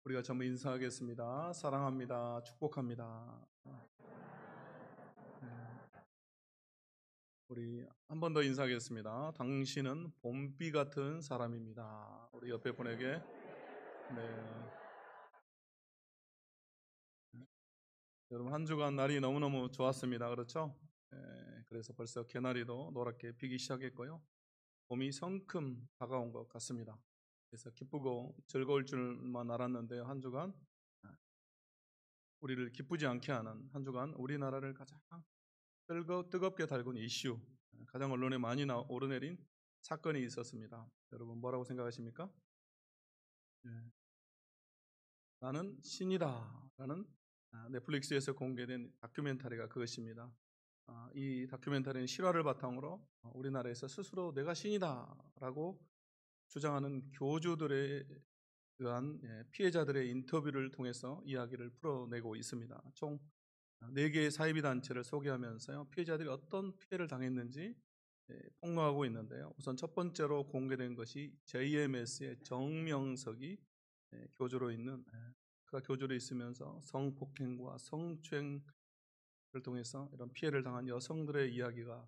우리가 전부 인사하겠습니다. 사랑합니다. 축복합니다. 네, 우리 한 번 더 인사하겠습니다. 당신은 봄비 같은 사람입니다. 우리 옆에 분에게 네, 여러분 한 주간 날이 너무너무 좋았습니다. 그렇죠? 네, 그래서 벌써 개나리도 노랗게 피기 시작했고요. 봄이 성큼 다가온 것 같습니다. 그래서 기쁘고 즐거울 줄만 알았는데요. 한 주간 우리를 기쁘지 않게 하는 한 주간 우리나라를 가장 뜨겁게 달군 이슈, 가장 언론에 많이 오르내린 사건이 있었습니다. 여러분 뭐라고 생각하십니까? 예, 나는 신이다 라는 넷플릭스에서 공개된 다큐멘터리가 그것입니다. 이 다큐멘터리는 실화를 바탕으로 우리나라에서 스스로 내가 신이다 라고 주장하는 교주들에 의한 피해자들의 인터뷰를 통해서 이야기를 풀어내고 있습니다. 총 4개의 사이비 단체를 소개하면서요, 피해자들이 어떤 피해를 당했는지 폭로하고 있는데요. 우선 첫 번째로 공개된 것이 JMS의 정명석이 교주로 있는, 그가 교주로 있으면서 성폭행과 성추행을 통해서 이런 피해를 당한 여성들의 이야기가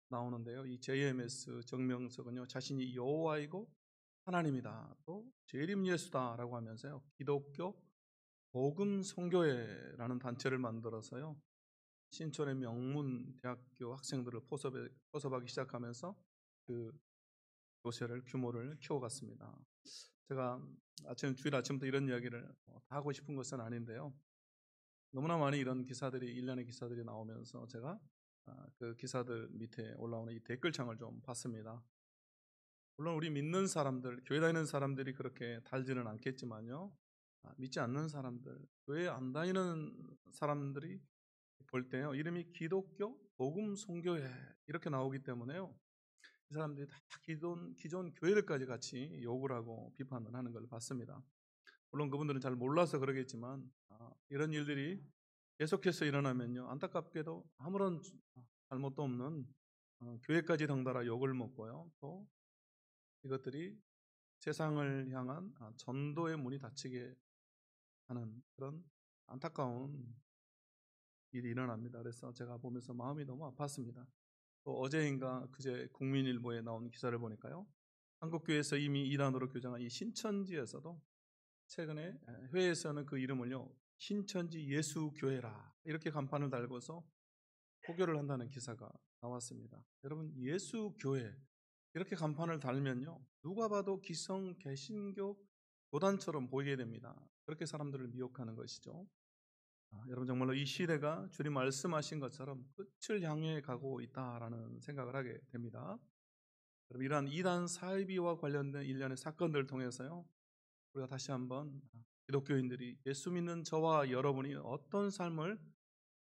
나오는데요. 이 JMS 정명석은요, 자신이 여호와이고 하나님이다, 또 재림 예수다라고 하면서요, 기독교 복음 선교회라는 단체를 만들어서요, 신촌의 명문 대학교 학생들을 포섭하기 시작하면서 그 교세를 규모를 키워갔습니다. 제가 주일 아침부터 이런 이야기를 다 하고 싶은 것은 아닌데요. 너무나 많이 이런 기사들이, 일련의 기사들이 나오면서 제가 그 기사들 밑에 올라오는 이 댓글창을 좀 봤습니다. 물론 우리 믿는 사람들, 교회 다니는 사람들이 그렇게 달지는 않겠지만요, 믿지 않는 사람들, 교회 안 다니는 사람들이 볼 때요, 이름이 기독교 복음 선교회 이렇게 나오기 때문에요, 이 사람들이 다 기존 교회들까지 같이 욕을 하고 비판을 하는 걸 봤습니다. 물론 그분들은 잘 몰라서 그러겠지만, 이런 일들이 계속해서 일어나면요, 안타깝게도 아무런 잘못도 없는 교회까지 덩달아 욕을 먹고요, 또 이것들이 세상을 향한 전도의 문이 닫히게 하는 그런 안타까운 일이 일어납니다. 그래서 제가 보면서 마음이 너무 아팠습니다. 또 어제인가 그제 국민일보에 나온 기사를 보니까요, 한국교회에서 이미 이단으로 교장한 이 신천지에서도 최근에 회에서는 그 이름을요, 신천지 예수교회라 이렇게 간판을 달고서 포교를 한다는 기사가 나왔습니다. 여러분, 예수교회 이렇게 간판을 달면요, 누가 봐도 기성 개신교 교단처럼 보이게 됩니다. 그렇게 사람들을 미혹하는 것이죠. 여러분, 정말로 이 시대가 주님 말씀하신 것처럼 끝을 향해 가고 있다라는 생각을 하게 됩니다. 그럼 이러한 이단 사이비와 관련된 일련의 사건들을 통해서요, 우리가 다시 한번 기독교인들이 예수 믿는 저와 여러분이 어떤 삶을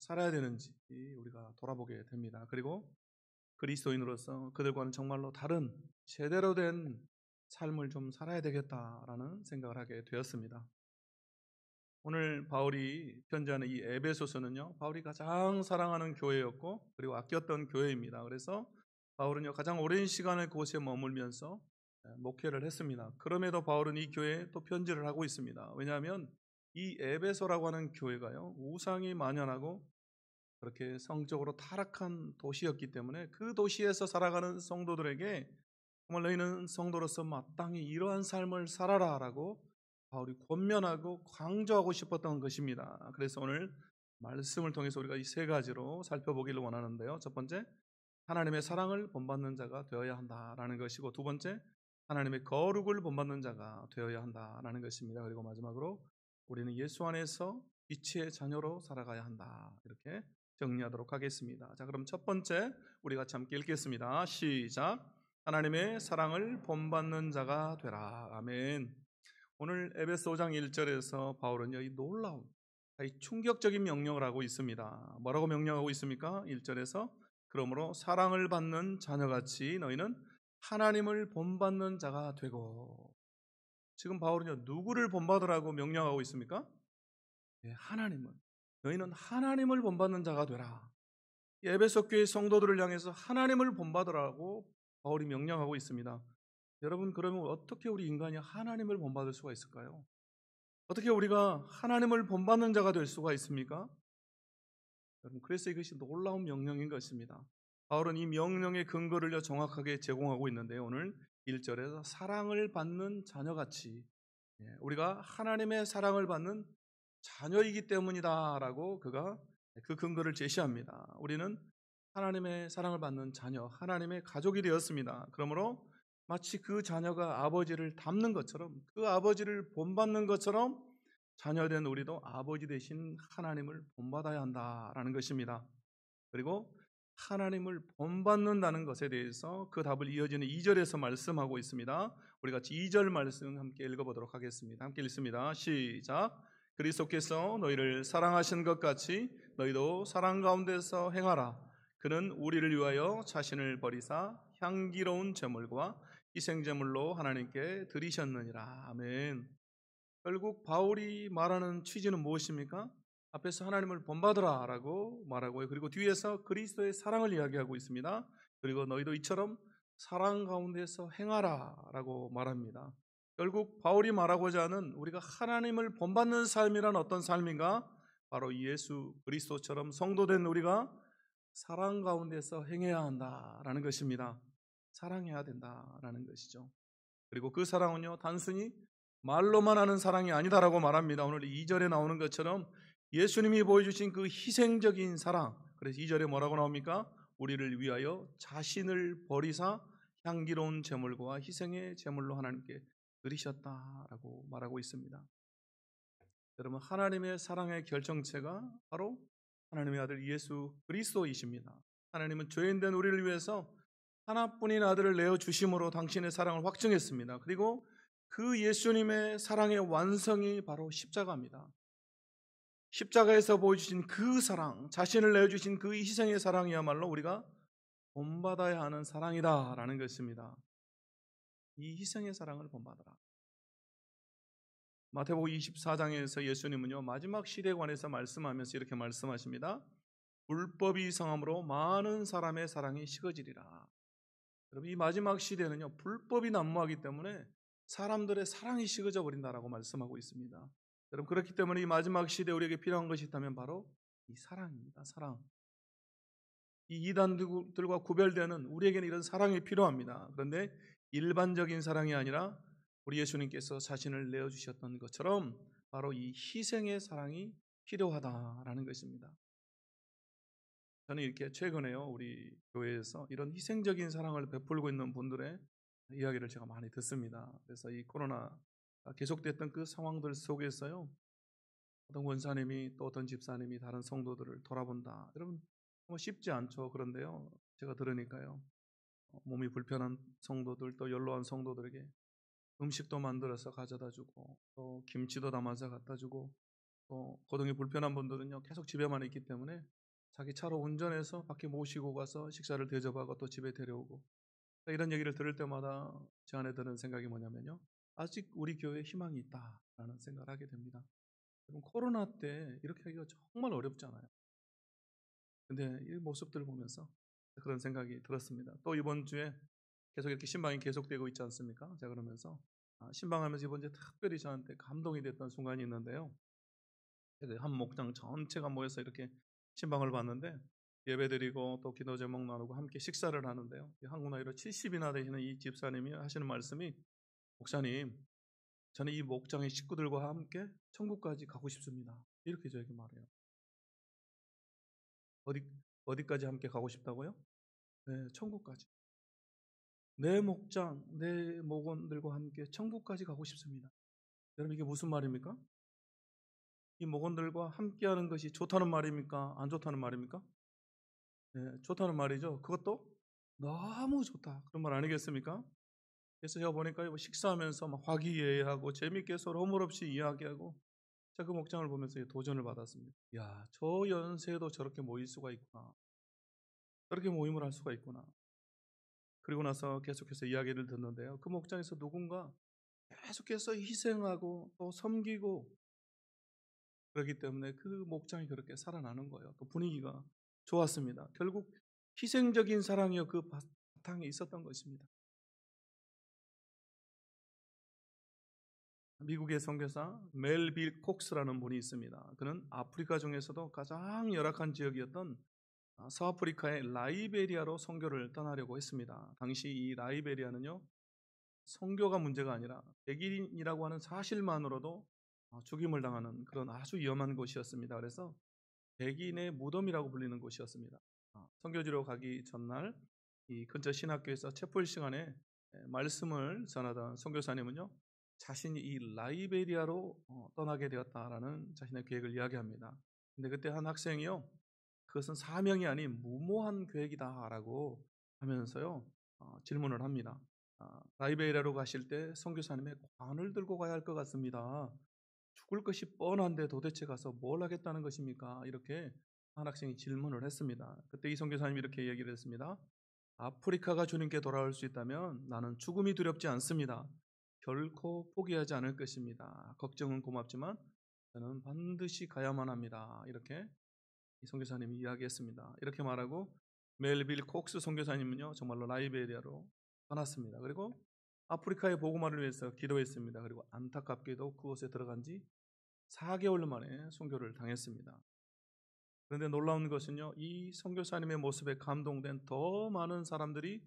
살아야 되는지 우리가 돌아보게 됩니다. 그리고 그리스도인으로서 그들과는 정말로 다른 제대로 된 삶을 좀 살아야 되겠다라는 생각을 하게 되었습니다. 오늘 바울이 편지하는 이 에베소서는요, 바울이 가장 사랑하는 교회였고 그리고 아꼈던 교회입니다. 그래서 바울은요, 가장 오랜 시간을 그곳에 머물면서 목회를 했습니다. 그럼에도 바울은 이 교회에 또 편지를 하고 있습니다. 왜냐하면 이 에베소라고 하는 교회가요, 우상이 만연하고 그렇게 성적으로 타락한 도시였기 때문에 그 도시에서 살아가는 성도들에게 정말 너희는 성도로서 마땅히 이러한 삶을 살아라라고 바울이 권면하고 강조하고 싶었던 것입니다. 그래서 오늘 말씀을 통해서 우리가 이 세 가지로 살펴보기를 원하는데요. 첫 번째, 하나님의 사랑을 본받는 자가 되어야 한다라는 것이고, 두 번째, 하나님의 거룩을 본받는 자가 되어야 한다라는 것입니다. 그리고 마지막으로 우리는 예수 안에서 빛의 자녀로 살아가야 한다, 이렇게 정리하도록 하겠습니다. 자, 그럼 첫 번째 우리 같이 함께 읽겠습니다. 시작. 하나님의 사랑을 본받는 자가 되라. 아멘. 오늘 에베소 5장 1절에서 바울은요, 이 놀라운, 이 충격적인 명령을 하고 있습니다. 뭐라고 명령하고 있습니까? 1절에서 그러므로 사랑을 받는 자녀같이 너희는 하나님을 본받는 자가 되고. 지금 바울은요, 누구를 본받으라고 명령하고 있습니까? 네, 하나님을. 너희는 하나님을 본받는 자가 되라. 에베소 교회 성도들을 향해서 하나님을 본받으라고 바울이 명령하고 있습니다. 여러분, 그러면 어떻게 우리 인간이 하나님을 본받을 수가 있을까요? 어떻게 우리가 하나님을 본받는 자가 될 수가 있습니까? 여러분, 그래서 이것이 놀라운 명령인 것입니다. 바울은 이 명령의 근거를 정확하게 제공하고 있는데요. 오늘 1절에서 사랑을 받는 자녀같이, 우리가 하나님의 사랑을 받는 자녀이기 때문이다라고 그가 그 근거를 제시합니다. 우리는 하나님의 사랑을 받는 자녀, 하나님의 가족이 되었습니다. 그러므로 마치 그 자녀가 아버지를 닮는 것처럼, 그 아버지를 본받는 것처럼 자녀된 우리도 아버지 되신 하나님을 본받아야 한다라는 것입니다. 그리고 하나님을 본받는다는 것에 대해서 그 답을 이어지는 2절에서 말씀하고 있습니다. 우리 같이 2절 말씀 함께 읽어보도록 하겠습니다. 함께 읽습니다. 시작. 그리스도께서 너희를 사랑하신 것 같이 너희도 사랑 가운데서 행하라. 그는 우리를 위하여 자신을 버리사 향기로운 제물과 희생제물로 하나님께 드리셨느니라. 아멘. 결국 바울이 말하는 취지는 무엇입니까? 앞에서 하나님을 본받으라 라고 말하고요. 그리고 뒤에서 그리스도의 사랑을 이야기하고 있습니다. 그리고 너희도 이처럼 사랑 가운데서 행하라 라고 말합니다. 결국 바울이 말하고자 하는 우리가 하나님을 본받는 삶이란 어떤 삶인가? 바로 예수 그리스도처럼 성도된 우리가 사랑 가운데서 행해야 한다라는 것입니다. 사랑해야 된다라는 것이죠. 그리고 그 사랑은요, 단순히 말로만 하는 사랑이 아니다라고 말합니다. 오늘 2절에 나오는 것처럼 예수님이 보여주신 그 희생적인 사랑, 그래서 2절에 뭐라고 나옵니까? 우리를 위하여 자신을 버리사 향기로운 제물과 희생의 제물로 하나님께 드리셨다라고 말하고 있습니다. 여러분, 하나님의 사랑의 결정체가 바로 하나님의 아들 예수 그리스도이십니다. 하나님은 죄인된 우리를 위해서 하나뿐인 아들을 내어주심으로 당신의 사랑을 확증했습니다. 그리고 그 예수님의 사랑의 완성이 바로 십자가입니다. 십자가에서 보여주신 그 사랑, 자신을 내어주신 그 희생의 사랑이야말로 우리가 본받아야 하는 사랑이다라는 것입니다. 이 희생의 사랑을 본받아라. 마태복음 24장에서 예수님은요, 마지막 시대에 관해서 말씀하면서 이렇게 말씀하십니다. 불법이 성함으로 많은 사람의 사랑이 식어지리라. 여러분, 이 마지막 시대는요, 불법이 난무하기 때문에 사람들의 사랑이 식어져 버린다라고 말씀하고 있습니다. 여러분, 그렇기 때문에 이 마지막 시대에 우리에게 필요한 것이 있다면 바로 이 사랑입니다. 사랑. 이 이단들과 구별되는 우리에게는 이런 사랑이 필요합니다. 그런데 일반적인 사랑이 아니라 우리 예수님께서 자신을 내어주셨던 것처럼 바로 이 희생의 사랑이 필요하다라는 것입니다. 저는 이렇게 최근에요, 우리 교회에서 이런 희생적인 사랑을 베풀고 있는 분들의 이야기를 제가 많이 듣습니다. 그래서 이 코로나가 계속됐던 그 상황들 속에서요, 어떤 원사님이 또 어떤 집사님이 다른 성도들을 돌아본다. 여러분, 뭐 쉽지 않죠. 그런데요, 제가 들으니까요, 몸이 불편한 성도들, 또 연로한 성도들에게 음식도 만들어서 가져다 주고, 또 김치도 담아서 갖다 주고, 또 거동이 불편한 분들은요, 계속 집에만 있기 때문에 자기 차로 운전해서 밖에 모시고 가서 식사를 대접하고 또 집에 데려오고, 이런 얘기를 들을 때마다 제 안에 드는 생각이 뭐냐면요, 아직 우리 교회에 희망이 있다라는 생각을 하게 됩니다. 코로나 때 이렇게 하기가 정말 어렵잖아요. 근데 이 모습들을 보면서 그런 생각이 들었습니다. 또 이번 주에 계속 이렇게 신방이 계속되고 있지 않습니까? 제가 그러면서 신방하면서 이번 주에 특별히 저한테 감동이 됐던 순간이 있는데요. 한 목장 전체가 모여서 이렇게 신방을 봤는데 예배드리고 또 기도 제목 나누고 함께 식사를 하는데요. 한국 나이로 70이나 되시는 이 집사님이 하시는 말씀이, 목사님, 저는 이 목장의 식구들과 함께 천국까지 가고 싶습니다. 이렇게 저에게 말해요. 어디, 어디까지 함께 가고 싶다고요? 네, 천국까지. 내 목장, 내 목원들과 함께 천국까지 가고 싶습니다. 여러분, 이게 무슨 말입니까? 이 목원들과 함께하는 것이 좋다는 말입니까? 안 좋다는 말입니까? 네, 좋다는 말이죠. 그것도 너무 좋다, 그런 말 아니겠습니까? 그래서 제가 보니까 식사하면서 막 화기애애하고 재밌게 서로 허물없이 이야기하고, 제가 그 목장을 보면서 도전을 받았습니다. 야, 저 연세에도 저렇게 모일 수가 있구나. 저렇게 모임을 할 수가 있구나. 그리고 나서 계속해서 이야기를 듣는데요, 그 목장에서 누군가 계속해서 희생하고 또 섬기고 그렇기 때문에 그 목장이 그렇게 살아나는 거예요. 또 분위기가 좋았습니다. 결국 희생적인 사랑이요, 그 바탕에 있었던 것입니다. 미국의 선교사 멜빌 콕스라는 분이 있습니다. 그는 아프리카 중에서도 가장 열악한 지역이었던 서아프리카의 라이베리아로 선교를 떠나려고 했습니다. 당시 이 라이베리아는요, 선교가 문제가 아니라 백인이라고 하는 사실만으로도 죽임을 당하는 그런 아주 위험한 곳이었습니다. 그래서 백인의 무덤이라고 불리는 곳이었습니다. 선교지로 가기 전날 이 근처 신학교에서 채플 시간에 말씀을 전하던 선교사님은요, 자신이 이 라이베리아로 떠나게 되었다라는 자신의 계획을 이야기합니다. 근데 그때 한 학생이요, 그것은 사명이 아닌 무모한 계획이다라고 하면서요, 질문을 합니다. 라이베리아로 가실 때 선교사님의 관을 들고 가야 할 것 같습니다. 죽을 것이 뻔한데 도대체 가서 뭘 하겠다는 것입니까? 이렇게 한 학생이 질문을 했습니다. 그때 이 선교사님이 이렇게 얘기를 했습니다. 아프리카가 주님께 돌아올 수 있다면 나는 죽음이 두렵지 않습니다. 결코 포기하지 않을 것입니다. 걱정은 고맙지만 저는 반드시 가야만 합니다. 이렇게 이 선교사님이 이야기했습니다. 이렇게 말하고 멜빌 콕스 선교사님은요, 정말로 라이베리아로 떠났습니다. 그리고 아프리카의 복음화를 위해서 기도했습니다. 그리고 안타깝게도 그곳에 들어간 지 4개월 만에 선교를 당했습니다. 그런데 놀라운 것은요, 이 선교사님의 모습에 감동된 더 많은 사람들이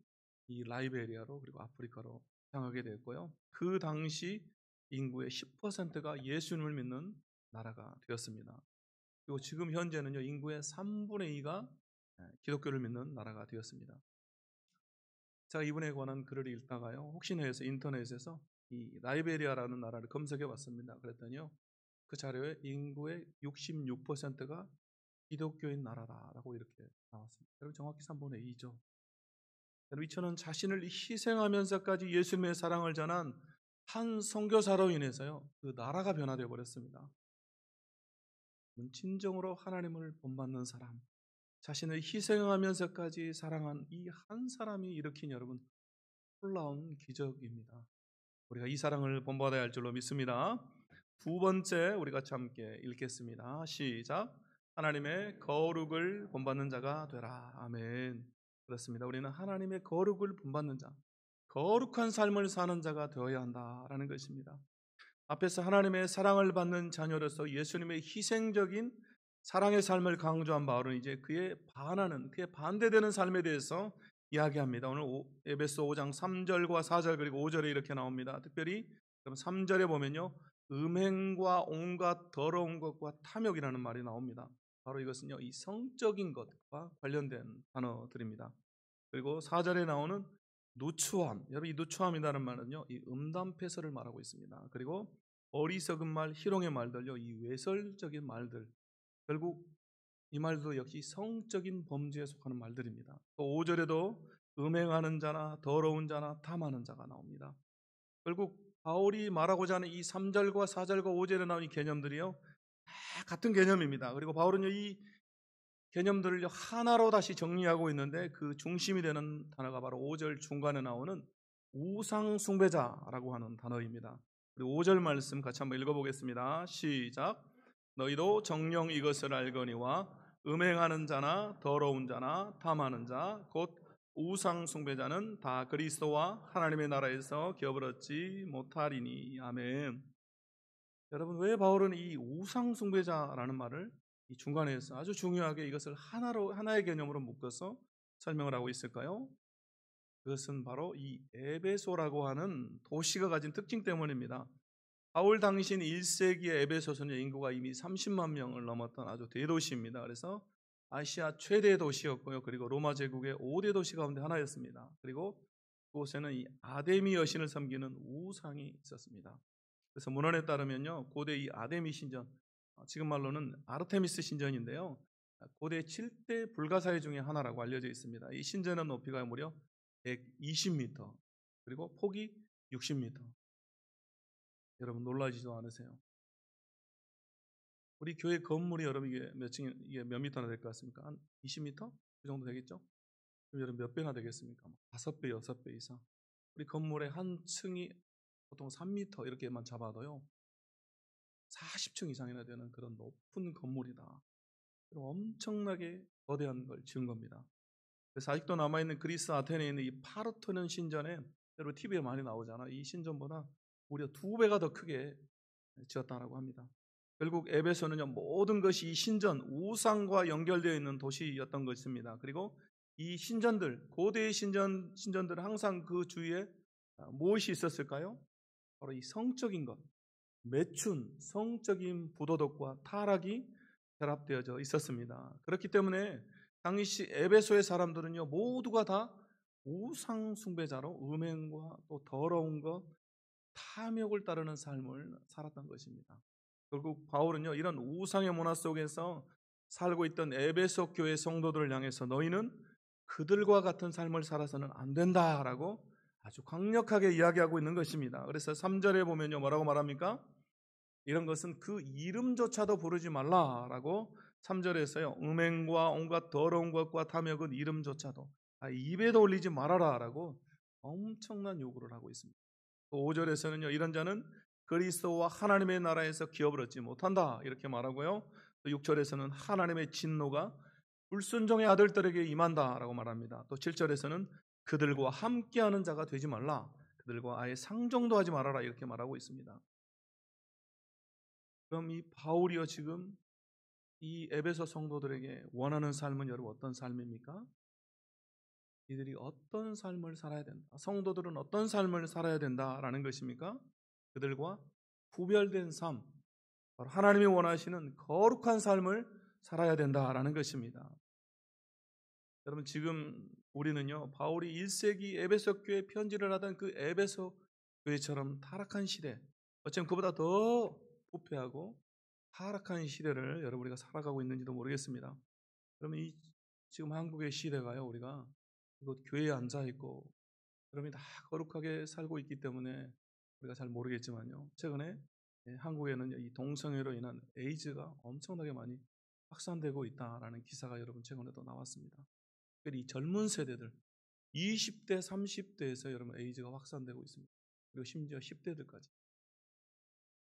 이 라이베리아로 그리고 아프리카로 향하게 되었고요. 그 당시 인구의 10%가 예수님을 믿는 나라가 되었습니다. 그리고 지금 현재는요, 인구의 3분의 2가 기독교를 믿는 나라가 되었습니다. 제가 이분에 관한 글을 읽다가요, 혹시나 해서 인터넷에서 이 라이베리아라는 나라를 검색해 봤습니다. 그랬더니요, 그 자료에 인구의 66%가 기독교인 나라다라고 이렇게 나왔습니다. 여러분, 정확히 3분의 2죠. 여러분, 이처럼 자신을 희생하면서까지 예수님의 사랑을 전한 한 선교사로 인해서요, 그 나라가 변화되어 버렸습니다. 진정으로 하나님을 본받는 사람, 자신을 희생하면서까지 사랑한 이 한 사람이 일으킨 여러분 놀라운 기적입니다. 우리가 이 사랑을 본받아야 할 줄로 믿습니다. 두 번째, 우리 같이 함께 읽겠습니다. 시작. 하나님의 거룩을 본받는 자가 되라. 아멘. 그렇습니다. 우리는 하나님의 거룩을 본받는 자, 거룩한 삶을 사는 자가 되어야 한다라는 것입니다. 앞에서 하나님의 사랑을 받는 자녀로서 예수님의 희생적인 사랑의 삶을 강조한 바울은 이제 그에 반하는, 그에 반대되는 삶에 대해서 이야기합니다. 오늘 에베소 5장 3절과 4절 그리고 5절에 이렇게 나옵니다. 특별히 3절에 보면요, 음행과 온갖 더러운 것과 탐욕이라는 말이 나옵니다. 바로 이것은요, 이 성적인 것과 관련된 단어들입니다. 그리고 4절에 나오는 누추함, 여러분 이 누추함이라는 말은요, 이 음담패설을 말하고 있습니다. 그리고 어리석은 말, 희롱의 말들요, 이 외설적인 말들, 결국 이 말도 역시 성적인 범죄에 속하는 말들입니다. 또 5절에도 음행하는 자나 더러운 자나 탐하는 자가 나옵니다. 결국 바울이 말하고자 하는 이 3절과 4절과 5절에 나온 이 개념들이요, 다 같은 개념입니다. 그리고 바울은요, 이 개념들을 하나로 다시 정리하고 있는데 그 중심이 되는 단어가 바로 5절 중간에 나오는 우상숭배자라고 하는 단어입니다. 그리고 5절 말씀 같이 한번 읽어보겠습니다. 시작. 너희도 정녕 이것을 알거니와 음행하는 자나 더러운 자나 탐하는 자 곧 우상숭배자는 다 그리스도와 하나님의 나라에서 기업을 얻지 못하리니. 아멘. 여러분, 왜 바울은 이 우상숭배자라는 말을 이 중간에서 아주 중요하게 이것을 하나의 개념으로 묶어서 설명을 하고 있을까요? 그것은 바로 이 에베소라고 하는 도시가 가진 특징 때문입니다. 바울 당신 1세기의 에베소는 인구가 이미 30만 명을 넘었던 아주 대도시입니다. 그래서 아시아 최대 도시였고요. 그리고 로마 제국의 5대 도시 가운데 하나였습니다. 그리고 그곳에는 이 아데미 여신을 섬기는 우상이 있었습니다. 그래서 문헌에 따르면요, 고대 이 아데미 신전, 지금 말로는 아르테미스 신전인데요, 고대 7대 불가사의 중에 하나라고 알려져 있습니다. 이 신전의 높이가 무려 120m, 그리고 폭이 60m. 여러분 놀라지도 않으세요? 우리 교회 건물이 여러분 이게 몇 미터나 될 것 같습니까? 한 20m? 그 정도 되겠죠? 그럼 여러분 몇 배나 되겠습니까? 5배, 6배 이상. 우리 건물의 한 층이 보통 3m 이렇게만 잡아도요, 40층 이상이나 되는 그런 높은 건물이다. 엄청나게 거대한 걸 지은 겁니다. 그래서 아직도 남아있는 그리스 아테네에 있는 이 파르테논 신전에, 여러분 TV에 많이 나오잖아. 이 신전보다 무려 2배가 더 크게 지었다라고 합니다. 결국 에베소는요, 모든 것이 신전, 우상과 연결되어 있는 도시였던 것입니다. 그리고 이 신전들, 고대의 신전들은 항상 그 주위에 무엇이 있었을까요? 바로 이 성적인 것, 매춘, 성적인 부도덕과 타락이 결합되어져 있었습니다. 그렇기 때문에 당시 에베소의 사람들은요, 모두가 다 우상 숭배자로 음행과 또 더러운 것, 탐욕을 따르는 삶을 살았던 것입니다. 결국 바울은요, 이런 우상의 문화 속에서 살고 있던 에베소 교회 성도들을 향해서 너희는 그들과 같은 삶을 살아서는 안 된다라고 아주 강력하게 이야기하고 있는 것입니다. 그래서 3절에 보면요, 뭐라고 말합니까? 이런 것은 그 이름조차도 부르지 말라라고 3절에서요, 음행과 온갖 더러운 것과 탐욕은 이름조차도 입에도 올리지 말아라라고 엄청난 요구를 하고 있습니다. 또 5절에서는요, 이런 자는 그리스도와 하나님의 나라에서 기업을 얻지 못한다 이렇게 말하고요, 또 6절에서는 하나님의 진노가 불순종의 아들들에게 임한다라고 말합니다. 또 7절에서는 그들과 함께하는 자가 되지 말라, 그들과 아예 상종도 하지 말아라 이렇게 말하고 있습니다. 그럼 이 바울이요, 지금 이 에베소 성도들에게 원하는 삶은 여러분 어떤 삶입니까? 이들이 어떤 삶을 살아야 된다, 성도들은 어떤 삶을 살아야 된다라는 것입니까? 그들과 구별된 삶, 바로 하나님이 원하시는 거룩한 삶을 살아야 된다라는 것입니다. 여러분, 지금 우리는요, 바울이 1세기 에베소 교회 편지를 하던 그 에베소 교회처럼 타락한 시대, 어쩌면 그보다 더 부패하고 타락한 시대를 여러분 우리가 살아가고 있는지도 모르겠습니다. 그러면 이 지금 한국의 시대가요, 우리가 이곳 교회에 앉아 있고 여러분이 다 거룩하게 살고 있기 때문에 우리가 잘 모르겠지만요, 최근에 한국에는 이 동성애로 인한 에이즈가 엄청나게 많이 확산되고 있다라는 기사가 여러분 최근에도 나왔습니다. 특별히 이 젊은 세대들 20대, 30대에서 여러분 에이즈가 확산되고 있습니다. 그리고 심지어 10대들까지.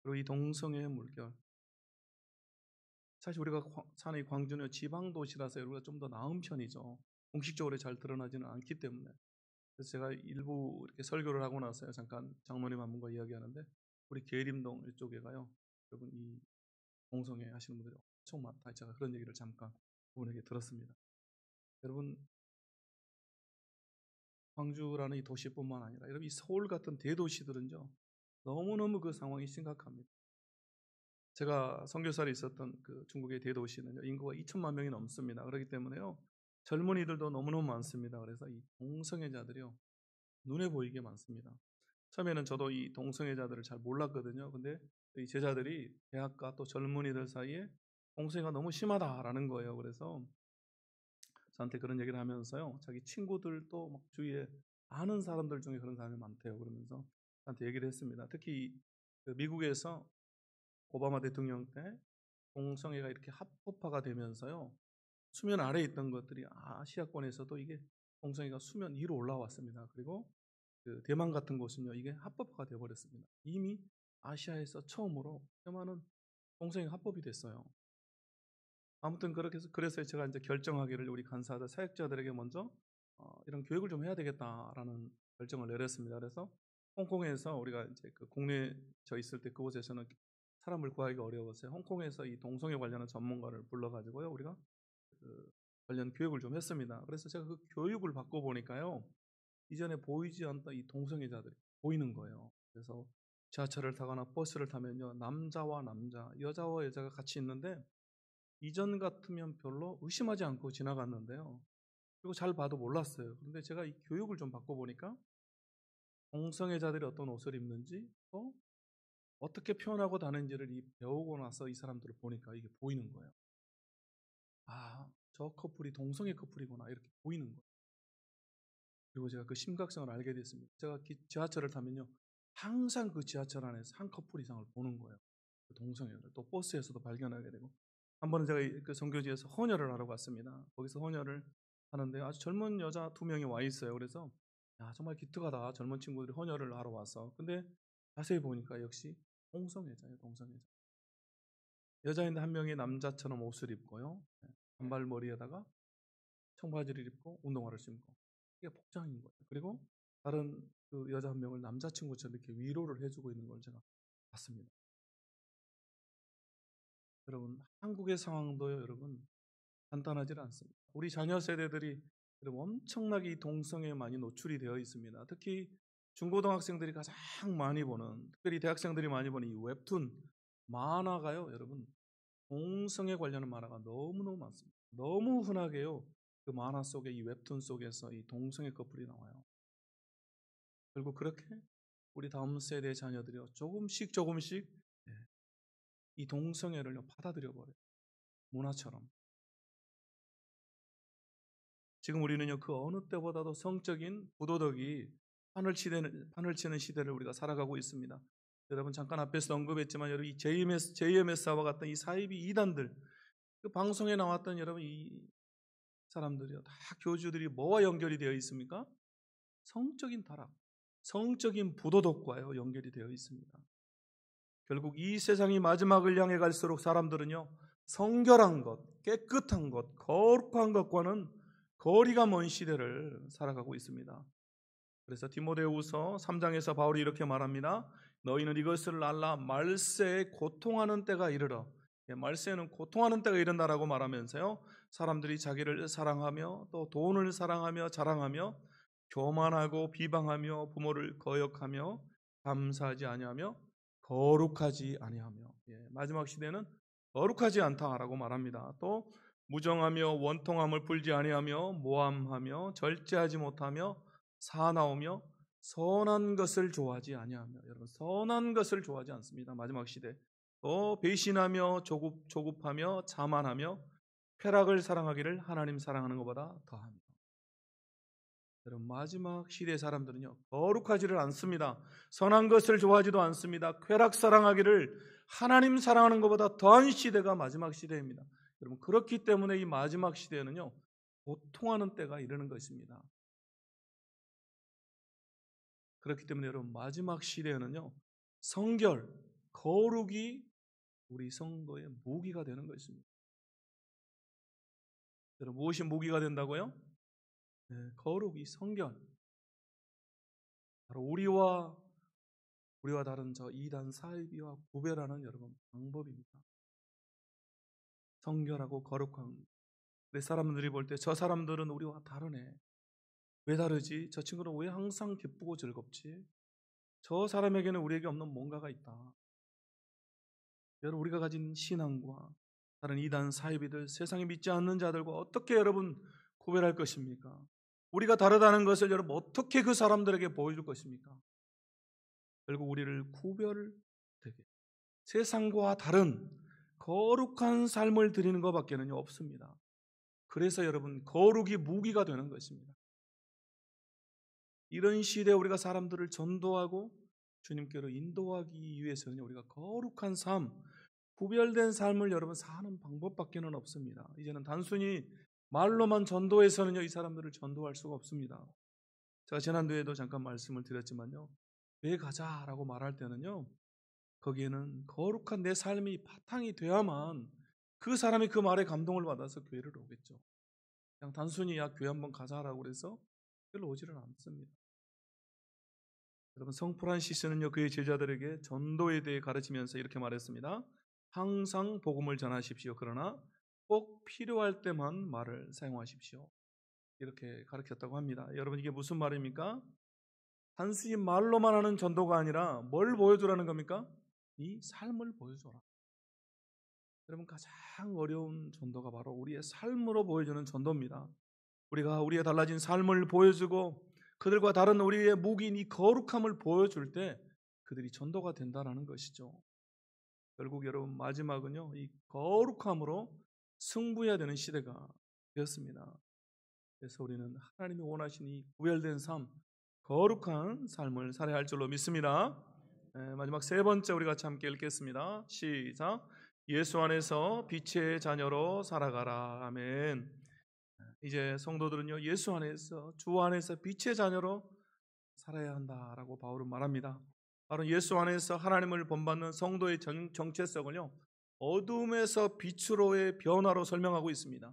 그리고 이 동성애의 물결, 사실 우리가 사는 이 광주는 지방 도시라서 우리가 좀 더 나은 편이죠. 공식적으로 잘 드러나지는 않기 때문에. 그래서 제가 일부 이렇게 설교를 하고 나서요, 잠깐 장로님 한 분과 이야기하는데, 우리 계림동 이쪽에가요, 여러분 이 동성애 하시는 분들이 엄청 많다. 제가 그런 얘기를 잠깐 그분에게 들었습니다. 여러분, 광주라는 이 도시뿐만 아니라 여러분 이 서울 같은 대도시들은요, 너무너무 그 상황이 심각합니다. 제가 선교사로 있었던 그 중국의 대도시는요, 인구가 2천만 명이 넘습니다. 그렇기 때문에요, 젊은이들도 너무너무 많습니다. 그래서 이 동성애자들이요, 눈에 보이게 많습니다. 처음에는 저도 이 동성애자들을 잘 몰랐거든요. 근데 이 제자들이 대학가 또 젊은이들 사이에 동성애가 너무 심하다라는 거예요. 그래서 저한테 그런 얘기를 하면서요, 자기 친구들도 막 주위에 아는 사람들 중에 그런 사람이 많대요. 그러면서 저한테 얘기를 했습니다. 특히 그 미국에서 오바마 대통령 때 동성애가 이렇게 합법화가 되면서요, 수면 아래에 있던 것들이 아시아권에서도 이게 동성애가 수면 위로 올라왔습니다. 그리고 그 대만 같은 곳은요, 이게 합법화가 되어버렸습니다. 이미 아시아에서 처음으로 대만은 동성애가 합법이 됐어요. 아무튼 그렇게 해서, 그래서 제가 이제 결정하기를 우리 간사들, 사역자들에게 먼저 이런 교육을 좀 해야 되겠다라는 결정을 내렸습니다. 그래서 홍콩에서 우리가 이제 그 국내에 저 있을 때 그곳에서는 사람을 구하기가 어려웠어요. 홍콩에서 이 동성애 관련한 전문가를 불러가지고요, 우리가 그 관련 교육을 좀 했습니다. 그래서 제가 그 교육을 받고 보니까요, 이전에 보이지 않던 이 동성애자들이 보이는 거예요. 그래서 지하철을 타거나 버스를 타면요, 남자와 남자, 여자와 여자가 같이 있는데 이전 같으면 별로 의심하지 않고 지나갔는데요, 그리고 잘 봐도 몰랐어요. 그런데 제가 이 교육을 좀 받고 보니까 동성애자들이 어떤 옷을 입는지, 또 어떻게 표현하고 다니는지를 배우고 나서 이 사람들을 보니까 이게 보이는 거예요. 아, 저 커플이 동성애 커플이구나 이렇게 보이는 거예요. 그리고 제가 그 심각성을 알게 됐습니다. 제가 지하철을 타면요, 항상 그 지하철 안에서 한 커플 이상을 보는 거예요. 그 동성애를 또 버스에서도 발견하게 되고, 한 번은 제가 그 선교지에서 헌혈을 하러 갔습니다. 거기서 헌혈을 하는데 아주 젊은 여자 2명이 와 있어요. 그래서 야, 정말 기특하다, 젊은 친구들이 헌혈을 하러 와서. 근데 자세히 보니까 역시 동성애자예요, 동성애자. 여자인데 한 명이 남자처럼 옷을 입고요, 단발머리에다가 청바지를 입고 운동화를 신고, 이게 복장인 거예요. 그리고 다른 그 여자 한 명을 남자친구처럼 이렇게 위로를 해주고 있는 걸 제가 봤습니다. 여러분, 한국의 상황도요, 여러분, 간단하지 않습니다. 우리 자녀 세대들이 여러분 엄청나게 이 동성애에 많이 노출이 되어 있습니다. 특히 중고등학생들이 가장 많이 보는, 특별히 대학생들이 많이 보는 이 웹툰 만화가요, 여러분, 동성애 관련한 만화가 너무너무 많습니다. 너무 흔하게요, 그 만화 속에, 이 웹툰 속에서 이 동성애 커플이 나와요. 결국 그렇게 우리 다음 세대 자녀들이요, 조금씩 이 동성애를 받아들여 버려요. 문화처럼. 지금 우리는요, 그 어느 때보다도 성적인 부도덕이 판을 치는 시대를 우리가 살아가고 있습니다. 여러분, 잠깐 앞에서 언급했지만, 여러분, 이 JMS와 같은 이 사이비 이단들, 그 방송에 나왔던 여러분, 이 사람들이요, 다 교주들이 뭐와 연결이 되어 있습니까? 성적인 타락, 성적인 부도덕과요, 연결이 되어 있습니다. 결국 이 세상이 마지막을 향해 갈수록 사람들은요, 성결한 것, 깨끗한 것, 거룩한 것과는 거리가 먼 시대를 살아가고 있습니다. 그래서 디모데후서 3장에서 바울이 이렇게 말합니다. 너희는 이것을 알라. 말세에 고통하는 때가 이르러. 말세에는 고통하는 때가 이른다라고 말하면서요, 사람들이 자기를 사랑하며 또 돈을 사랑하며 자랑하며 교만하고 비방하며 부모를 거역하며 감사하지 아니하며 거룩하지 아니하며, 마지막 시대는 거룩하지 않다라고 말합니다. 또 무정하며 원통함을 풀지 아니하며 모함하며 절제하지 못하며 사나우며 선한 것을 좋아하지 아니하며. 여러분, 선한 것을 좋아하지 않습니다. 마지막 시대. 또 배신하며 조급하며 자만하며 쾌락을 사랑하기를 하나님 사랑하는 것보다 더합니다. 여러분, 마지막 시대의 사람들은요, 거룩하지를 않습니다. 선한 것을 좋아하지도 않습니다. 쾌락 사랑하기를 하나님 사랑하는 것보다 더한 시대가 마지막 시대입니다. 여러분, 그렇기 때문에 이 마지막 시대에는요, 고통하는 때가 이르는 것입니다. 그렇기 때문에 여러분, 마지막 시대에는요, 성결, 거룩이 우리 성도의 무기가 되는 것입니다. 여러분, 무엇이 무기가 된다고요? 거룩이, 성결. 바로 우리와 다른 저 이단 사이비와 구별하는 여러분 방법입니다. 성결하고 거룩한. 내 사람들이 볼 때 저 사람들은 우리와 다르네. 왜 다르지? 저 친구는 왜 항상 기쁘고 즐겁지? 저 사람에게는 우리에게 없는 뭔가가 있다. 여러분, 우리가 가진 신앙과 다른 이단 사이비들, 세상에 믿지 않는 자들과 어떻게 여러분 구별할 것입니까? 우리가 다르다는 것을 여러분 어떻게 그 사람들에게 보여줄 것입니까? 결국 우리를 구별되게 세상과 다른 거룩한 삶을 드리는 것밖에는 없습니다. 그래서 여러분, 거룩이 무기가 되는 것입니다. 이런 시대에 우리가 사람들을 전도하고 주님께로 인도하기 위해서는 우리가 거룩한 삶, 구별된 삶을 여러분 사는 방법밖에는 없습니다. 이제는 단순히 말로만 전도해서는요, 이 사람들을 전도할 수가 없습니다. 제가 지난주에도 잠깐 말씀을 드렸지만요, 교회 가자라고 말할 때는요, 거기에는 거룩한 내 삶이 바탕이 돼야만 그 사람이 그 말에 감동을 받아서 교회를 오겠죠. 그냥 단순히 야 교회 한번 가자라고 그래서 별로 오지를 않습니다. 여러분, 성 프란시스는요, 그의 제자들에게 전도에 대해 가르치면서 이렇게 말했습니다. 항상 복음을 전하십시오. 그러나 꼭 필요할 때만 말을 사용하십시오. 이렇게 가르쳤다고 합니다. 여러분, 이게 무슨 말입니까? 단순히 말로만 하는 전도가 아니라 뭘 보여주라는 겁니까? 이 삶을 보여줘라. 여러분, 가장 어려운 전도가 바로 우리의 삶으로 보여주는 전도입니다. 우리가 우리의 달라진 삶을 보여주고 그들과 다른 우리의 무기인 이 거룩함을 보여줄 때 그들이 전도가 된다는 것이죠. 결국 여러분, 마지막은요, 이 거룩함으로 승부해야 되는 시대가 되었습니다. 그래서 우리는 하나님이 원하시는 이 구별된 삶, 거룩한 삶을 살아야 할 줄로 믿습니다. 마지막 세 번째 우리 같이 함께 읽겠습니다. 시작. 예수 안에서 빛의 자녀로 살아가라. 아멘. 이제 성도들은요, 예수 안에서, 주 안에서 빛의 자녀로 살아야 한다라고 바울은 말합니다. 바로 예수 안에서 하나님을 본받는 성도의 정체성을요, 어둠에서 빛으로의 변화로 설명하고 있습니다.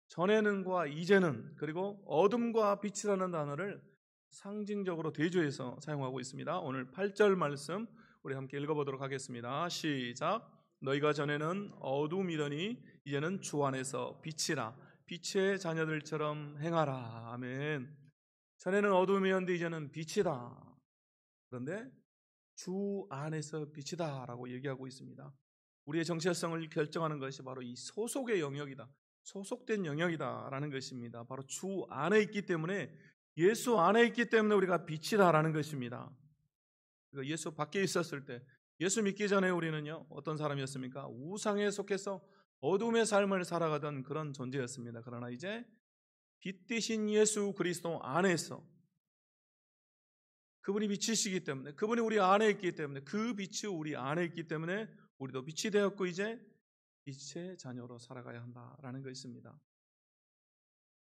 전에는과 이제는, 그리고 어둠과 빛이라는 단어를 상징적으로 대조해서 사용하고 있습니다. 오늘 8절 말씀 우리 함께 읽어보도록 하겠습니다. 시작. 너희가 전에는 어둠이더니 이제는 주 안에서 빛이라. 빛의 자녀들처럼 행하라. 아멘. 전에는 어둠이었는데 이제는 빛이다. 그런데 주 안에서 빛이다 라고 얘기하고 있습니다. 우리의 정체성을 결정하는 것이 바로 이 소속의 영역이다. 소속된 영역이다 라는 것입니다. 바로 주 안에 있기 때문에, 예수 안에 있기 때문에 우리가 빛이다 라는 것입니다. 예수 밖에 있었을 때, 예수 믿기 전에 우리는요 어떤 사람이었습니까? 우상에 속해서 어둠의 삶을 살아가던 그런 존재였습니다. 그러나 이제 빛 대신 예수 그리스도 안에서, 그분이 빛이시기 때문에, 그분이 우리 안에 있기 때문에, 그 빛이 우리 안에 있기 때문에 우리도 빛이 되었고 이제 빛의 자녀로 살아가야 한다라는 것입니다.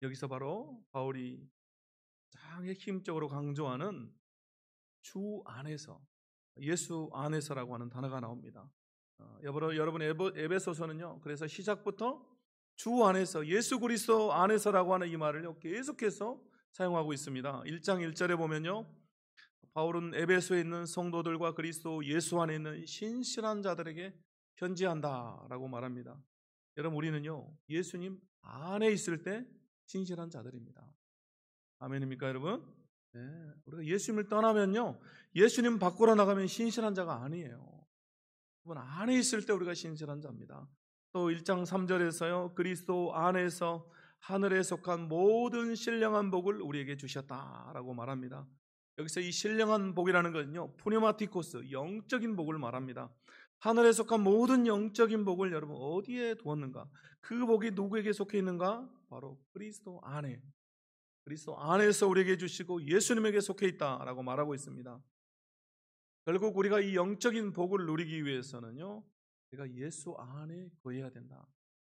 여기서 바로 바울이 가장 핵심적으로 강조하는 주 안에서, 예수 안에서라고 하는 단어가 나옵니다. 여러분 에베소서는요 그래서 시작부터 주 안에서, 예수 그리스도 안에서라고 하는 이 말을 계속해서 사용하고 있습니다. 1장 1절에 보면요, 바울은 에베소에 있는 성도들과 그리스도 예수 안에 있는 신실한 자들에게 편지한다라고 말합니다. 여러분, 우리는요 예수님 안에 있을 때 신실한 자들입니다. 아멘입니까 여러분? 네, 우리가 예수님을 떠나면요, 예수님 밖으로 나가면 신실한 자가 아니에요. 그분 안에 있을 때 우리가 신실한 자입니다. 또 1장 3절에서요 그리스도 안에서 하늘에 속한 모든 신령한 복을 우리에게 주셨다라고 말합니다. 여기서 이 신령한 복이라는 것은요 푸네마티코스, 영적인 복을 말합니다. 하늘에 속한 모든 영적인 복을 여러분 어디에 두었는가? 그 복이 누구에게 속해 있는가? 바로 그리스도 안에, 그리스도 안에서 우리에게 주시고 예수님에게 속해 있다라고 말하고 있습니다. 결국 우리가 이 영적인 복을 누리기 위해서는요 내가 예수 안에 거해야 된다,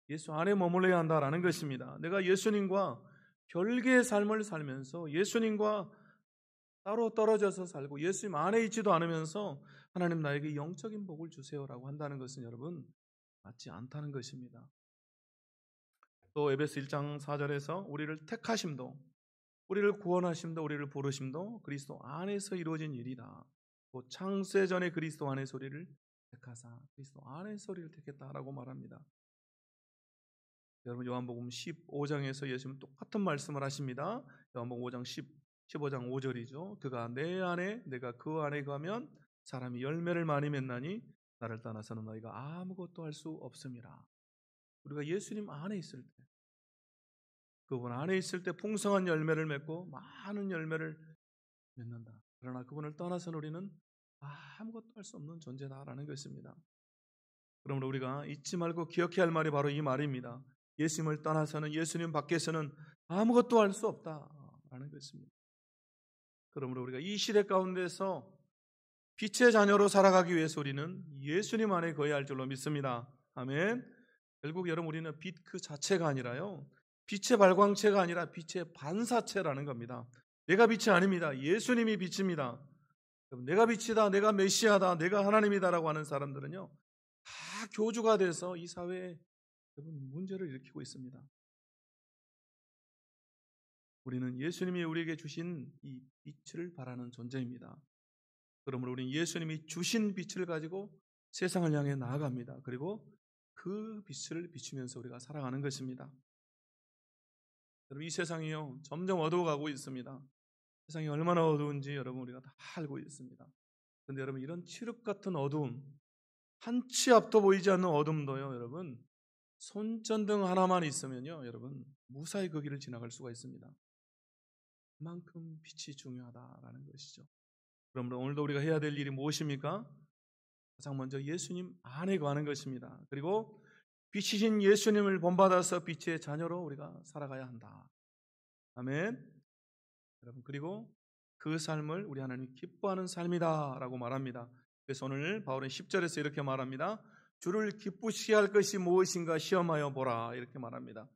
예수 안에 머물러야 한다라는 것입니다. 내가 예수님과 별개의 삶을 살면서 예수님과 따로 떨어져서 살고 예수님 안에 있지도 않으면서 하나님 나에게 영적인 복을 주세요라고 한다는 것은 여러분 맞지 않다는 것입니다. 또 에베소 1장 4절에서 우리를 택하심도, 우리를 구원하심도, 우리를 부르심도 그리스도 안에서 이루어진 일이다. 또 창세 전에 그리스도 안에서 우리를 택하사 그리스도 안에서 우리를 택했다라고 말합니다. 여러분 요한복음 15장에서 예수님은 똑같은 말씀을 하십니다. 요한복음 5장 15장 5절이죠. 그가 내 안에 내가 그 안에 가면 사람이 열매를 많이 맺나니 나를 떠나서는 너희가 아무것도 할 수 없음이라. 우리가 예수님 안에 있을 때, 그분 안에 있을 때 풍성한 열매를 맺고 많은 열매를 맺는다. 그러나 그분을 떠나서는 우리는 아무것도 할 수 없는 존재다라는 것입니다. 그러므로 우리가 잊지 말고 기억해야 할 말이 바로 이 말입니다. 예수님을 떠나서는, 예수님 밖에서는 아무것도 할 수 없다라는 것입니다. 그러므로 우리가 이 시대 가운데서 빛의 자녀로 살아가기 위해서 우리는 예수님 안에 거해야 할 줄로 믿습니다. 아멘. 결국 여러분 우리는 빛 그 자체가 아니라요, 빛의 발광체가 아니라 빛의 반사체라는 겁니다. 내가 빛이 아닙니다. 예수님이 빛입니다. 내가 빛이다, 내가 메시아다, 내가 하나님이다라고 하는 사람들은요 다 교주가 돼서 이 사회에 문제를 일으키고 있습니다. 우리는 예수님이 우리에게 주신 이 빛을 바라는 존재입니다. 그러므로 우리는 예수님이 주신 빛을 가지고 세상을 향해 나아갑니다. 그리고 그 빛을 비추면서 우리가 살아가는 것입니다. 여러분 이 세상이요 점점 어두워가고 있습니다. 세상이 얼마나 어두운지 여러분 우리가 다 알고 있습니다. 그런데 여러분 이런 칠흑 같은 어두움, 한 치 앞도 보이지 않는 어둠도요 여러분 손전등 하나만 있으면요 여러분 무사히 그 길을 지나갈 수가 있습니다. 그만큼 빛이 중요하다라는 것이죠. 그러므로 오늘도 우리가 해야 될 일이 무엇입니까? 가장 먼저 예수님 안에 거하는 것입니다. 그리고 빛이신 예수님을 본받아서 빛의 자녀로 우리가 살아가야 한다. 아멘. 여러분 그리고 그 삶을 우리 하나님 기뻐하는 삶이다 라고 말합니다. 그래서 오늘 바울은 10절에서 이렇게 말합니다. 주를 기쁘시게 할 것이 무엇인가 시험하여 보라 이렇게 말합니다.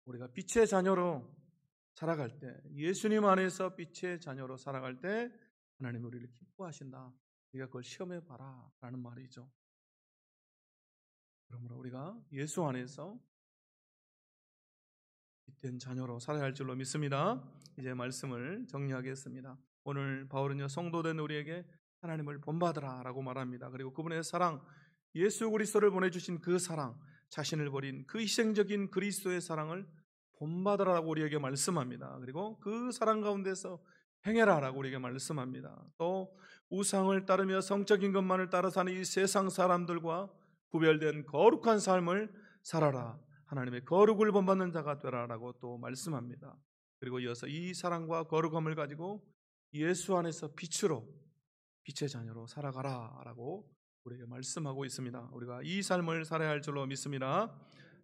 우리가 빛의 자녀로 살아갈 때, 예수님 안에서 빛의 자녀로 살아갈 때 하나님 우리를 기뻐하신다. 우리가 그걸 시험해 봐라 라는 말이죠. 그러므로 우리가 예수 안에서 복된 자녀로 살아야 할 줄로 믿습니다. 이제 말씀을 정리하겠습니다. 오늘 바울은요, 성도된 우리에게 하나님을 본받으라 라고 말합니다. 그리고 그분의 사랑, 예수 그리스도를 보내주신 그 사랑, 자신을 버린 그 희생적인 그리스도의 사랑을 본받으라고 우리에게 말씀합니다. 그리고 그 사랑 가운데서 행해라라고 우리에게 말씀합니다. 또 우상을 따르며 성적인 것만을 따라 사는 이 세상 사람들과 구별된 거룩한 삶을 살아라, 하나님의 거룩을 본받는 자가 되라라고 또 말씀합니다. 그리고 이어서 이 사랑과 거룩함을 가지고 예수 안에서 빛으로, 빛의 자녀로 살아가라라고 우리에게 말씀하고 있습니다. 우리가 이 삶을 살아야 할 줄로 믿습니다.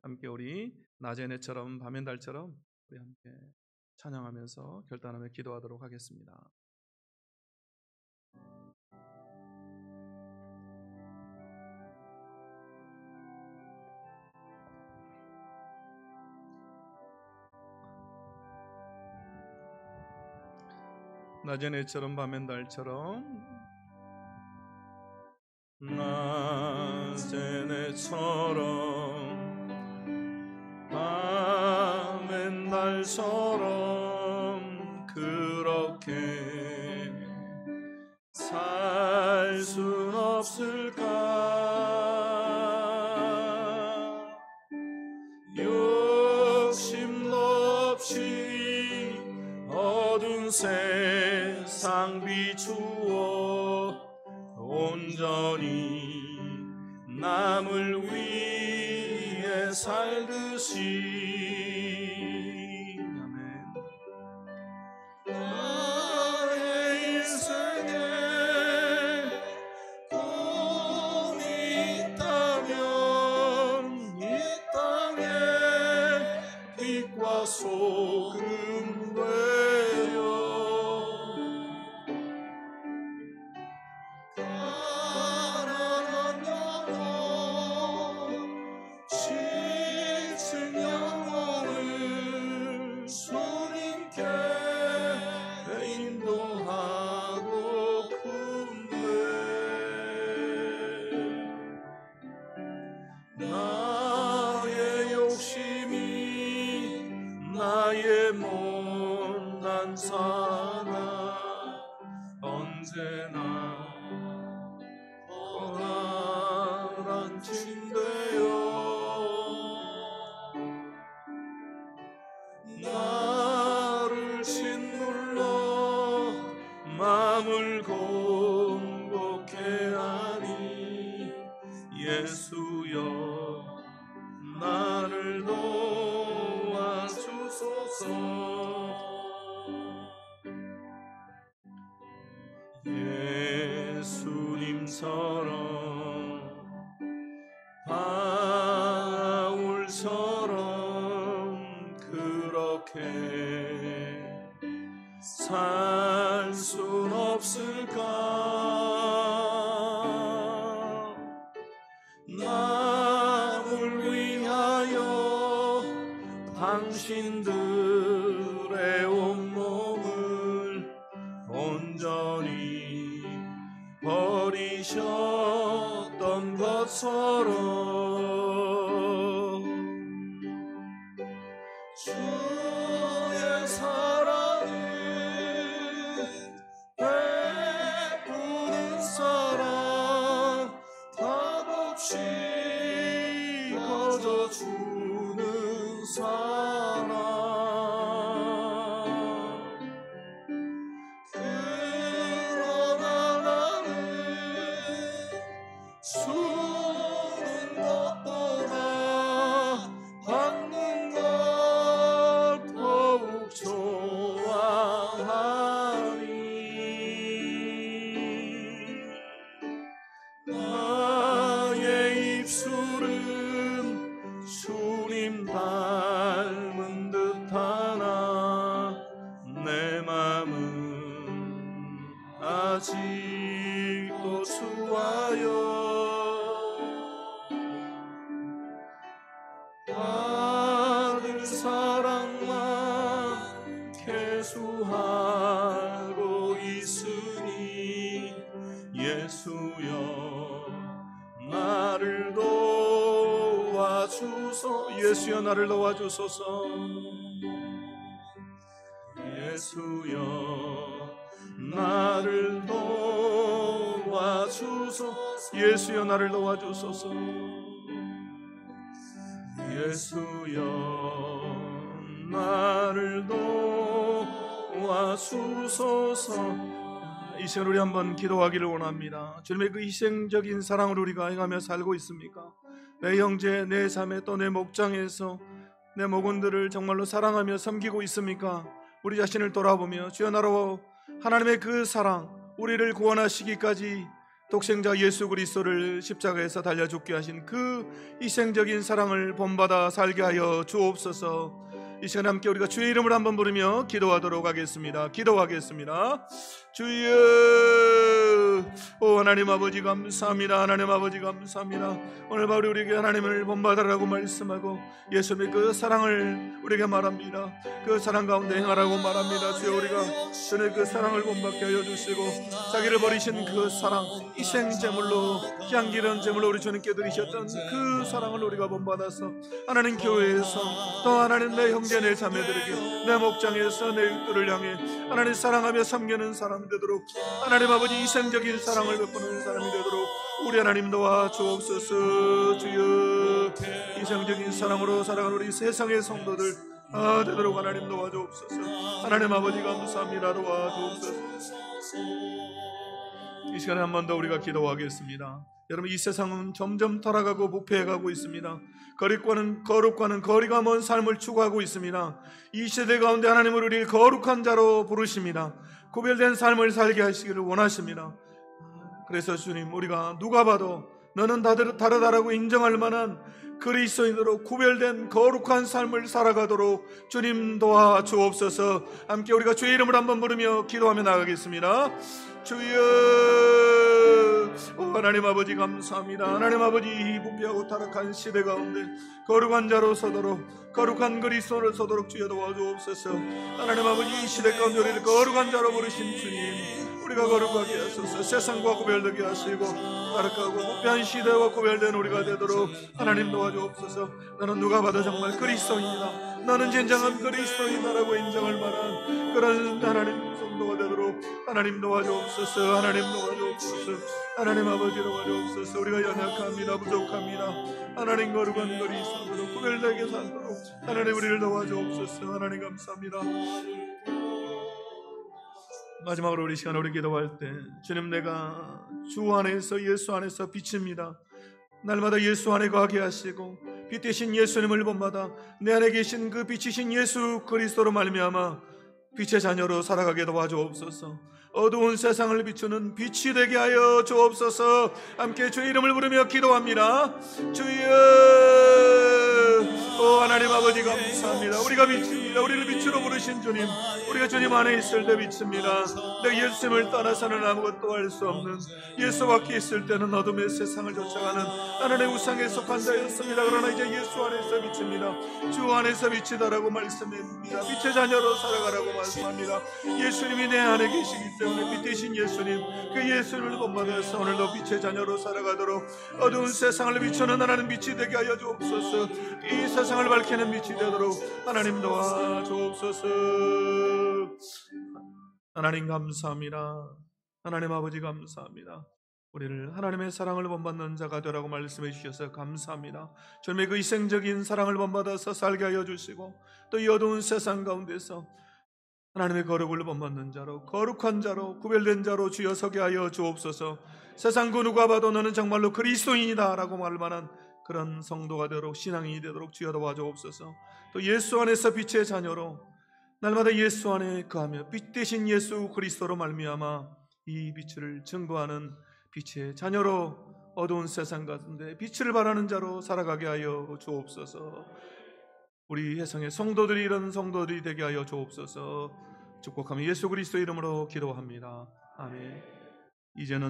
함께 우리 낮의 해처럼 밤의 달처럼 우리 함께 찬양하면서 결단하며 기도하도록 하겠습니다. 낮의 해처럼 밤의 달처럼, 낮의 해처럼 밤의 달처럼 그렇게 살 순 없을까? 욕심도 없이 어두운 세상 비추어 온전히 남을 위해 살듯이, 아멘. 나의 인생에 꿈이 있다면 이 땅에 빛과 소금 되어 나의 욕심이 나의 못난 사나 언제나 고난한 침대여 나를 짓눌러 마음을 공곡해 하니 예수여 나를 도와주소서. 예수님처럼 바울처럼 그렇게 살 순 없을까? 남을 위하여 당신들의 온몸을 온전히 버리셨던 것처럼 주의 사랑은 베푸는 사랑 값없이 거저주는 사랑 그러나 나는 주는 것보다 받는 것 더욱 좋아하니 나의 입술은 주님 닮은 듯하나 내 맘은 아직도 주와여 받을 사랑만 계수하고 있으니 예수여 나를 도와주소서. 예수여 나를 도와주소서. 예수여 나를 도와주소서. 예수여 나를 도와주소서. 예수여 나를 도와주소서. 이 시간 우리 한번 기도하기를 원합니다. 주님의 그 희생적인 사랑을 우리가 행하며 살고 있습니까? 내 형제, 내 자매, 또 내 목장에서 내 목원들을 정말로 사랑하며 섬기고 있습니까? 우리 자신을 돌아보며 주여 나로 하나님의 그 사랑, 우리를 구원하시기까지 독생자 예수 그리스도를 십자가에서 달려 죽게 하신 그 희생적인 사랑을 본받아 살게 하여 주옵소서. 이 시간에 함께 우리가 주의 이름을 한번 부르며 기도하도록 하겠습니다. 기도하겠습니다. 주여, 오 하나님 아버지 감사합니다. 하나님 아버지 감사합니다. 오늘 바로 우리에게 하나님을 본받으라고 말씀하고 예수님의 그 사랑을 우리에게 말합니다. 그 사랑 가운데 행하라고 말합니다. 주여, 우리가 주님의 그 사랑을 본받게 하여 주시고 자기를 버리신 그 사랑, 희생제물로 향기로운 제물로 우리 주님께 드리셨던 그 사랑을 우리가 본받아서 하나님 교회에서 또 하나님 내 형제 내 자매들에게 내 목장에서 내 육들을 향해 하나님 사랑하며 섬기는 사람이 되도록 하나님 아버지 희생적인 사랑을 베푸는 사람이 되도록 우리 하나님 도와주옵소서. 주여, 희생적인 사랑으로 살아가는 우리 세상의 성도들 되도록 하나님 도와주옵소서. 하나님 아버지 감사합니다. 도와주옵소서. 이 시간에 한 번 더 우리가 기도하겠습니다. 여러분, 이 세상은 점점 타락하고 부패해가고 있습니다. 거룩과는 거리가 먼 삶을 추구하고 있습니다. 이 시대 가운데 하나님은 우리를 거룩한 자로 부르십니다. 구별된 삶을 살게 하시기를 원하십니다. 그래서 주님, 우리가 누가 봐도 너는 다르다라고 인정할 만한 그리스도인으로 구별된 거룩한 삶을 살아가도록 주님 도와주옵소서. 함께 우리가 주의 이름을 한번 부르며 기도하며 나가겠습니다. 주여, 하나님 아버지 감사합니다. 하나님 아버지, 이 부패하고 타락한 시대 가운데 거룩한 자로 서도록, 거룩한 그리스도를 서도록 주여 도와주옵소서. 하나님 아버지, 이 시대 가운데 우리를 거룩한 자로 부르신 주님, 우리가 거룩하게 하소서. 세상과 구별되게 하시고 타락하고 부패한 시대와 구별된 우리가 되도록 하나님 도와주옵소서. 너는 누가 봐도 정말 그리스도인이다, 너는 진정한 그리스도인이다라고 인정할 만한 그런 하나님 성도가 되도록 하나님 도와주옵소서. 하나님 도와주옵소서. 하나님 아버지 도와주옵소서. 우리가 연약합니다, 부족합니다. 하나님 거룩한 그리스도로 구별되게 살도록 하나님 우리를 도와주옵소서. 하나님 감사합니다. 마지막으로 우리 시간 우리 기도할 때, 주님, 내가 주 안에서 예수 안에서 빛입니다. 날마다 예수 안에 거하게 하시고 빛 대신 예수님을 본받아 내 안에 계신 그 빛이신 예수 그리스도로 말미암아 빛의 자녀로 살아가게 도와주옵소서. 어두운 세상을 비추는 빛이 되게 하여 주옵소서. 함께 주의 이름을 부르며 기도합니다. 주여, 하나님 아버지 감사합니다. 우리가 빛입니다. 우리를 빛으로 부르신 주님, 우리가 주님 안에 있을 때 빛입니다. 내 예수님을 떠나서는 아무것도 할 수 없는, 예수 밖에 있을 때는 어둠의 세상을 쫓아가는 하나님의 우상에 속한 자였습니다. 그러나 이제 예수 안에서 빛입니다. 주 안에서 빛이다라고 말씀합니다. 빛의 자녀로 살아가라고 말씀합니다. 예수님이 내 안에 계시기 때문에 빛 대신 예수님, 그 예수님을 본받아서 오늘도 빛의 자녀로 살아가도록 어두운 세상을 비추는 하나님 빛이 되게 하여 주옵소서. 이 세상을 밝히는 빛이 되도록 하나님 도와주옵소서. 하나님 감사합니다. 하나님 아버지 감사합니다. 우리를 하나님의 사랑을 본받는 자가 되라고 말씀해 주셔서 감사합니다. 주님의 그 희생적인 사랑을 본받아서 살게 하여 주시고 또 이 어두운 세상 가운데서 하나님의 거룩을 본받는 자로, 거룩한 자로, 구별된 자로 주여 서게 하여 주옵소서. 세상 그 누가 봐도 너는 정말로 그리스도인이다 라고 말 만한 그런 성도가 되도록, 신앙인이 되도록 주여 도와주옵소서. 또 예수 안에서 빛의 자녀로 날마다 예수 안에 거하며 빛 대신 예수 그리스도로 말미암아 이 빛을 증거하는 빛의 자녀로 어두운 세상 가운데 빛을 발하는 자로 살아가게 하여 주옵소서. 우리 혜성의 성도들이 이런 성도들이 되게 하여 주옵소서. 축복하며 예수 그리스도 이름으로 기도합니다. 아멘. 이제는